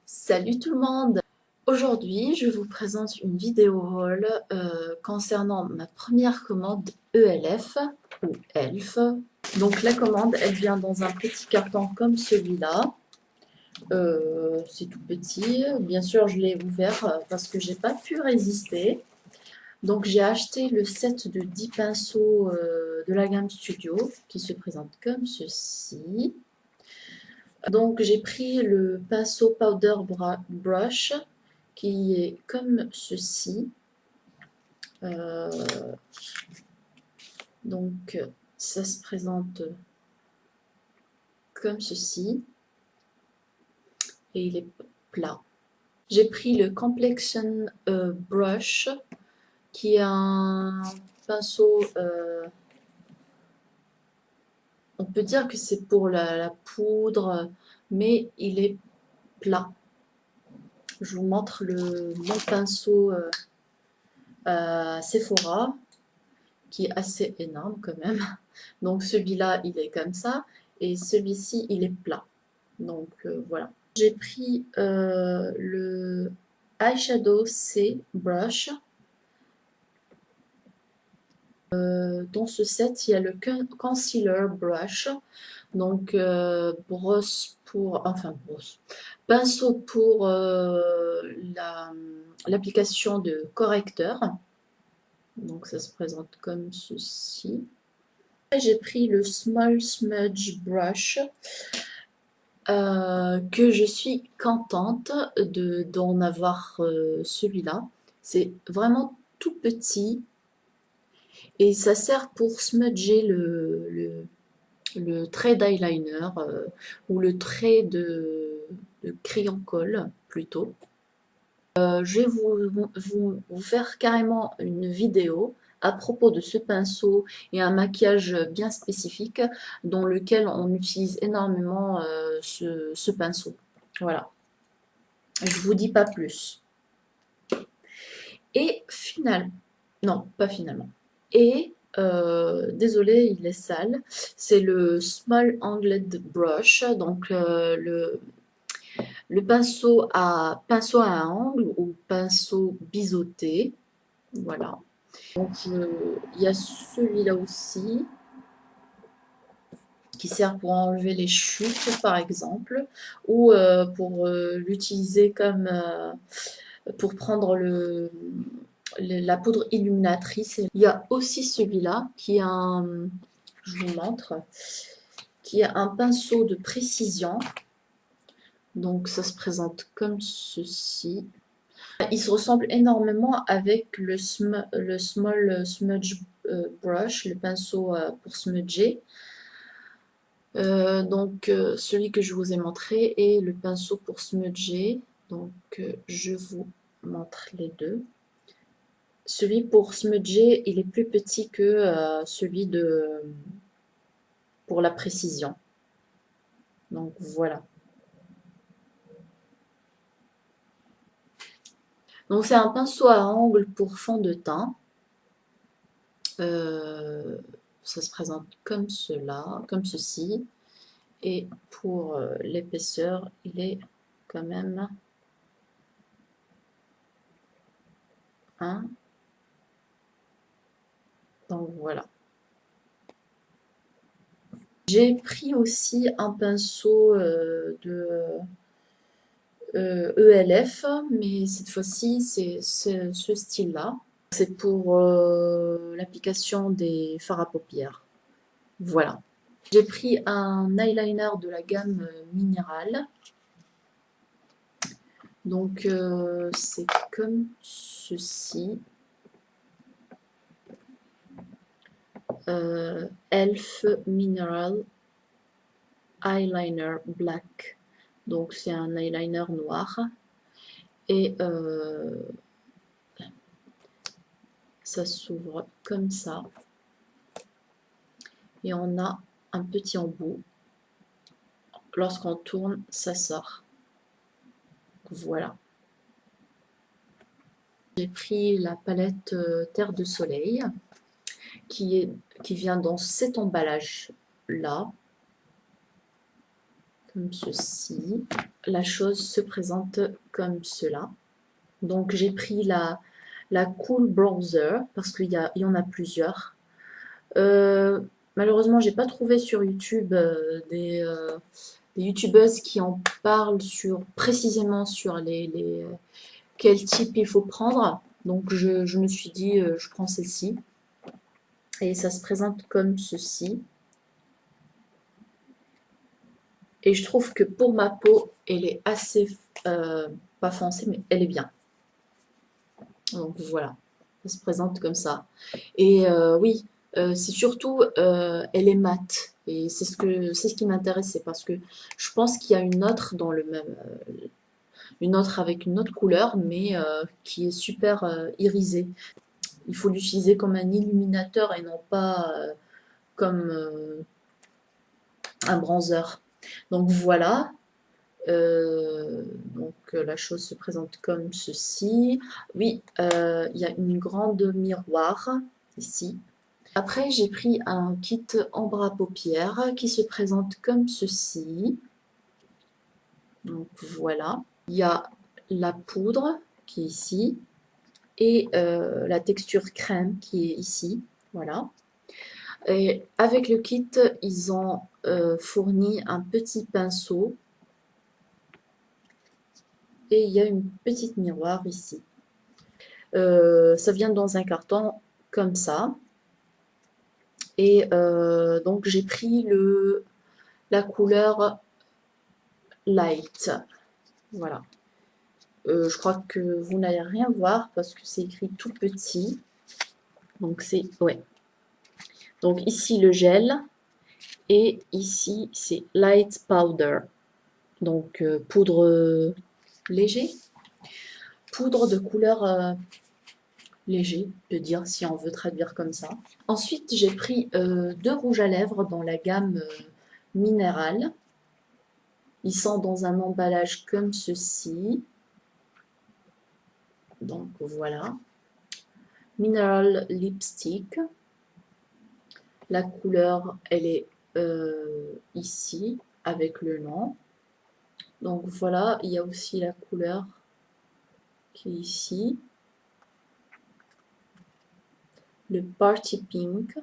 Salut tout le monde! Aujourd'hui, je vous présente une vidéo haul concernant ma première commande ELF ou ELF. Donc la commande, elle vient dans un petit carton comme celui-là. C'est tout petit. Bien sûr, je l'ai ouvert parce que j'ai pas pu résister. Donc j'ai acheté le set de 10 pinceaux de la gamme Studio qui se présente comme ceci. Donc j'ai pris le pinceau Powder Brush qui est comme ceci. Euh, donc ça se présente comme ceci et il est plat. J'ai pris le Complexion Brush qui est un pinceau, on peut dire que c'est pour la poudre, mais il est plat. Je vous montre mon pinceau Sephora qui est assez énorme quand même. Donc celui-là, il est comme ça, et celui-ci, il est plat. Donc voilà. J'ai pris le Eyeshadow C Brush. Dans ce set, il y a le Concealer Brush. Donc brosse pour, enfin brosse, pinceau pour l'application de correcteur. Donc ça se présente comme ceci. J'ai pris le Small Smudge Brush que je suis contente d'en avoir celui-là. C'est vraiment tout petit et ça sert pour smudger le trait d'eyeliner ou le trait de crayon colle plutôt. Je vais vous faire carrément une vidéo à propos de ce pinceau et un maquillage bien spécifique dans lequel on utilise énormément ce pinceau. Voilà, je vous dis pas plus. Et finalement, non, pas finalement. Et désolé, il est sale. C'est le Small Angled Brush, donc le pinceau à un angle ou pinceau biseauté. Voilà. Donc il y a celui-là aussi qui sert pour enlever les chutes par exemple ou pour l'utiliser comme pour prendre la poudre illuminatrice. Il y a aussi celui-là qui est je vous montre, qui est un pinceau de précision. Donc ça se présente comme ceci. Il se ressemble énormément avec le Small Smudge Brush, le pinceau pour smudger. Donc celui que je vous ai montré et le pinceau pour smudger. Donc je vous montre les deux. Celui pour smudger, il est plus petit que celui pour la précision. Donc voilà. Donc c'est un pinceau à angle pour fond de teint. Ça se présente comme cela, comme ceci. Et pour l'épaisseur, il est quand même donc voilà. J'ai pris aussi un pinceau de ELF, mais cette fois-ci c'est ce style-là. C'est pour l'application des fards à paupières. Voilà. J'ai pris un eyeliner de la gamme Minérale. Donc c'est comme ceci. Elf Mineral Eyeliner Black. Donc c'est un eyeliner noir. Et ça s'ouvre comme ça. Et on a un petit embout. Lorsqu'on tourne, ça sort. Voilà. J'ai pris la palette Terre de Soleil qui vient dans cet emballage là, comme ceci. La chose se présente comme cela. Donc j'ai pris la Cool Bronzer parce qu'il y en a plusieurs. Malheureusement, j'ai pas trouvé sur YouTube des youtubeuses qui en parlent précisément sur quel type il faut prendre. Donc je me suis dit, je prends celle-ci. Et ça se présente comme ceci. Et je trouve que pour ma peau, elle est assez, pas foncée, mais elle est bien. Donc voilà, ça se présente comme ça. Et oui, c'est surtout, elle est mate. Et c'est ce qui m'intéressait parce que je pense qu'il y a une autre dans le même, une autre avec une autre couleur, mais qui est super irisée. Il faut l'utiliser comme un illuminateur et non pas comme un bronzer. Donc voilà. La chose se présente comme ceci. Oui, il y a une grande miroir ici. Après, j'ai pris un kit ombre à paupières qui se présente comme ceci. Donc voilà. Il y a la poudre qui est ici et la texture crème qui est ici. Voilà. Et avec le kit, ils ont fourni un petit pinceau et il y a une petite miroir ici. Ça vient dans un carton comme ça. Et donc j'ai pris la couleur light. Voilà. Je crois que vous n'allez rien voir parce que c'est écrit tout petit. Donc c'est, ouais. Donc ici le gel et ici c'est light powder. Donc poudre léger. Poudre de couleur léger, de dire si on veut traduire comme ça. Ensuite, j'ai pris deux rouges à lèvres dans la gamme minérale. Ils sont dans un emballage comme ceci. Donc voilà. Mineral Lipstick. La couleur, elle est ici avec le nom. Donc voilà, il y a aussi la couleur qui est ici. Le Party Pink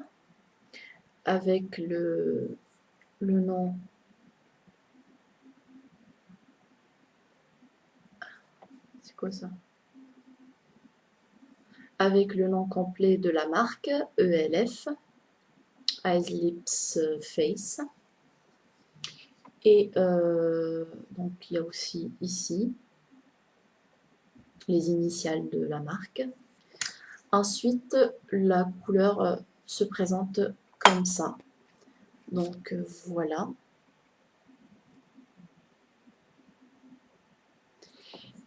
avec le nom. C'est quoi ça? Avec le nom complet de la marque, ELF, Eyes, Lips, Face. Et donc il y a aussi ici les initiales de la marque. Ensuite, la couleur se présente comme ça. Donc voilà.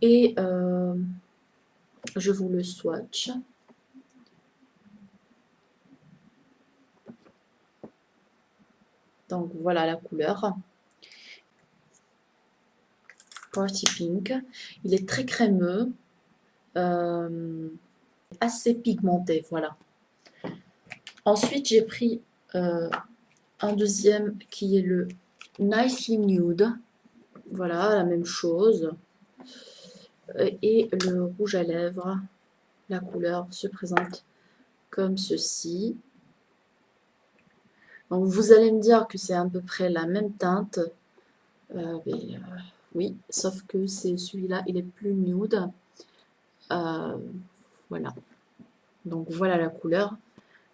Et je vous le swatch. Donc voilà la couleur. Party Pink. Il est très crémeux. Assez pigmenté, voilà. Ensuite, j'ai pris un deuxième qui est le Nicely Nude. Voilà, la même chose. Et le rouge à lèvres, la couleur se présente comme ceci. Donc vous allez me dire que c'est à peu près la même teinte. Oui, sauf que celui-là, il est plus nude. Voilà. Donc voilà la couleur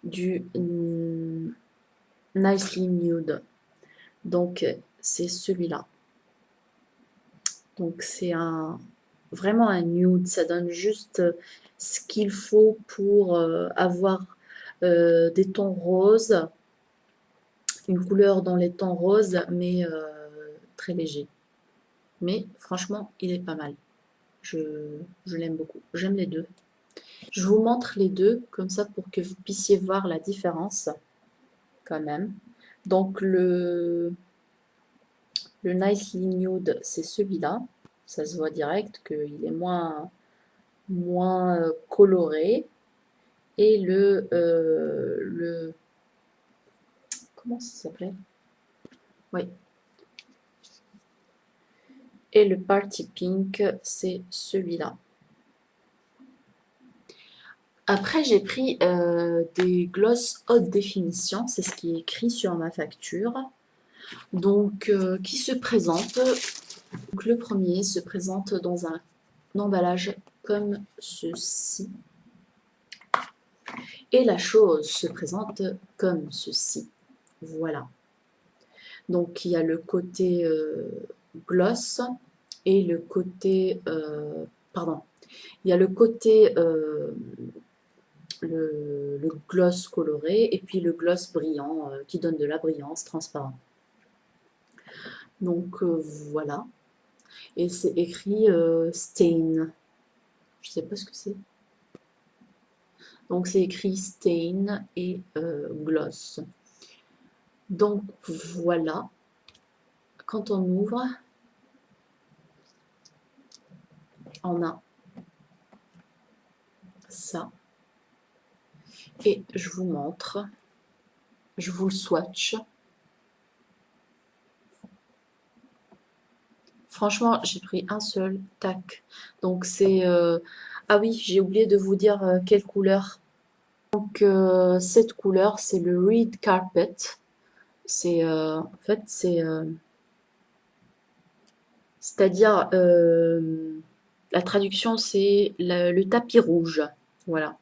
du Nicely Nude. Donc c'est celui-là. Donc c'est vraiment un nude. Ça donne juste ce qu'il faut pour avoir des tons roses. Une couleur dans les tons roses, mais très léger. Mais franchement, il est pas mal. Je l'aime beaucoup. J'aime les deux. Je vous montre les deux, comme ça, pour que vous puissiez voir la différence, quand même. Donc, le Nicely Nude, c'est celui-là. Ça se voit direct qu'il est moins coloré. Et comment ça s'appelait? Oui. Et le Party Pink, c'est celui-là. Après, j'ai pris des gloss haute définition, c'est ce qui est écrit sur ma facture. Donc, qui se présente. Donc, le premier se présente dans un emballage comme ceci. Et la chose se présente comme ceci. Voilà. Donc, il y a le côté gloss et le côté... pardon. Il y a le côté... le gloss coloré et puis le gloss brillant qui donne de la brillance transparent. Donc voilà. Et c'est écrit stain. Je sais pas ce que c'est. Donc c'est écrit stain et gloss. Donc voilà. Quand on ouvre, on a ça. Et je vous montre. Je vous le swatch. Franchement, j'ai pris un seul, tac. Donc c'est... ah oui, j'ai oublié de vous dire quelle couleur. Donc cette couleur, c'est le Red Carpet. C'est en fait, c'est-à-dire la traduction, c'est le tapis rouge. Voilà.